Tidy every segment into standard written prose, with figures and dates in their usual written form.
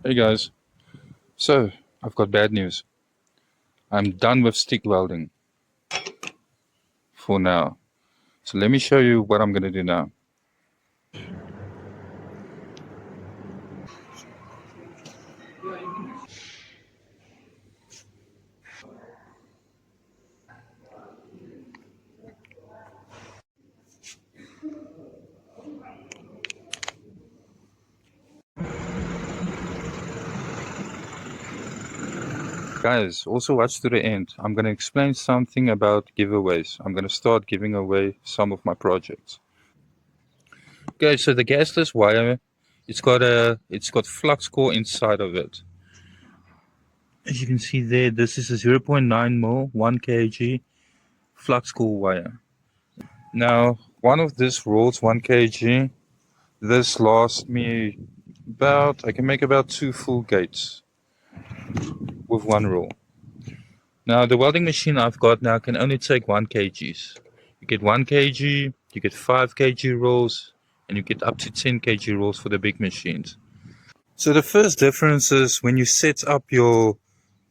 Hey guys, so I've got bad news. I'm done with stick welding for now. So let me show you what I'm going to do now. Guys, also watch to the end. I'm going to explain something about giveaways. I'm going to start giving away some of my projects. Okay, so the gasless wire, it's got flux core inside of it. As you can see there, this is a 0.9 mil, 1 kg flux core wire. Now, one of these rolls, 1 kg, this lasts me I can make about 2 full gates with one roll. Now, the welding machine I've got now can only take 1 kgs. You get 1 kg, you get 5 kg rolls, and you get up to 10 kg rolls for the big machines. So the first difference is when you set up your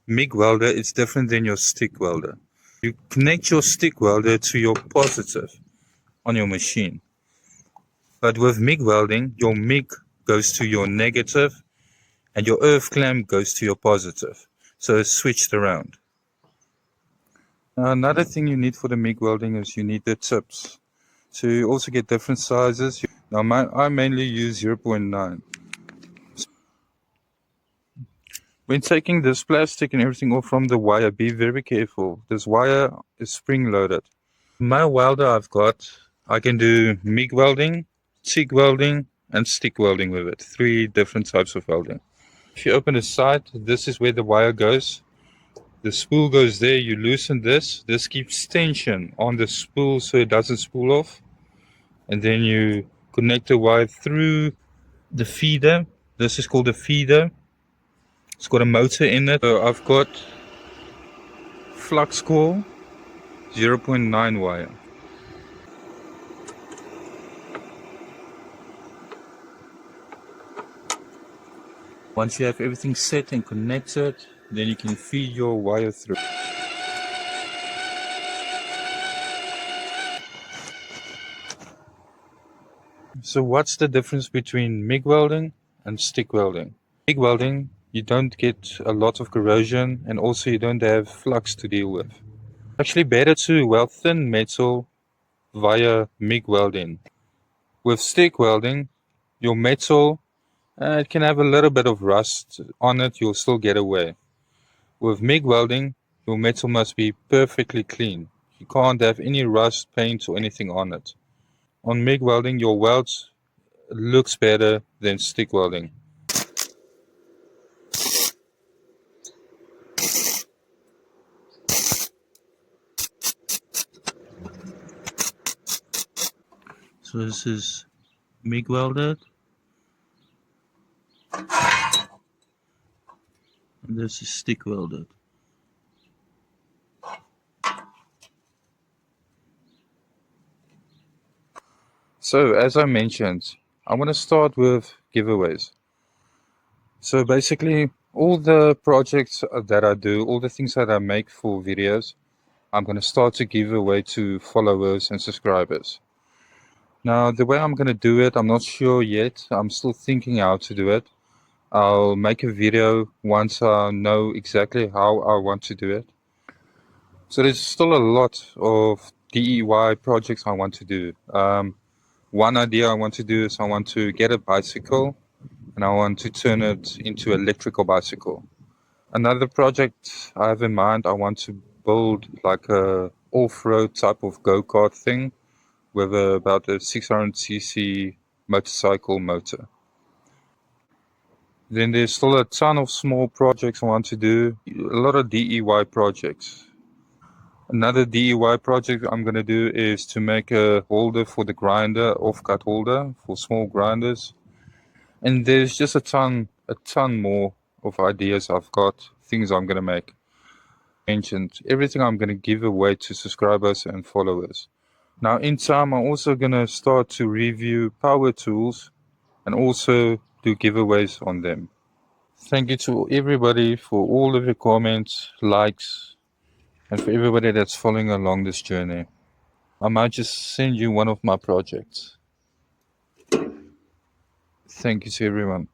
MIG welder, it's different than your stick welder. You connect your stick welder to your positive on your machine. But with MIG welding, your MIG goes to your negative and your earth clamp goes to your positive. So it's switched around. Another thing you need for the MIG welding is you need the tips. So you also get different sizes. Now I mainly use 0.9. When taking this plastic and everything off from the wire, be very careful. This wire is spring loaded. My welder I've got, I can do MIG welding, TIG welding, and stick welding with it. 3 different types of welding. If you open the side, this is where the wire goes. The spool goes there, you loosen this. This keeps tension on the spool so it doesn't spool off. And then you connect the wire through the feeder. This is called a feeder. It's got a motor in it. So I've got flux core 0.9 wire. Once you have everything set and connected, then you can feed your wire through. So what's the difference between MIG welding and stick welding? MIG welding, you don't get a lot of corrosion and also you don't have flux to deal with. Actually better to weld thin metal via MIG welding. With stick welding, your metal, it can have a little bit of rust on it, you'll still get away. With MIG welding, your metal must be perfectly clean. You can't have any rust, paint or anything on it. On MIG welding, your welds looks better than stick welding. So this is MIG welded. And this is stick welded. So as I mentioned, I want to start with giveaways. So basically all the projects that I do, all the things that I make for videos, I'm going to start to give away to followers and subscribers. Now the way I'm going to do it, I'm not sure yet. I'm still thinking how to do it. I'll make a video once I know exactly how I want to do it. So there's still a lot of DIY projects I want to do. One idea I want to do is I want to get a bicycle and I want to turn it into an electrical bicycle. Another project I have in mind, I want to build like a off-road type of go-kart thing with about a 600cc motorcycle motor. Then there's still a ton of small projects I want to do, a lot of DIY projects. Another DIY project I'm going to do is to make a holder for the grinder, off-cut holder for small grinders. And there's just a ton more of ideas I've got, things I'm going to make. Mentioned everything I'm going to give away to subscribers and followers. Now in time, I'm also going to start to review power tools and also do giveaways on them. Thank you to everybody for all of your comments, likes, and for everybody that's following along this journey. I might just send you one of my projects. Thank you to everyone.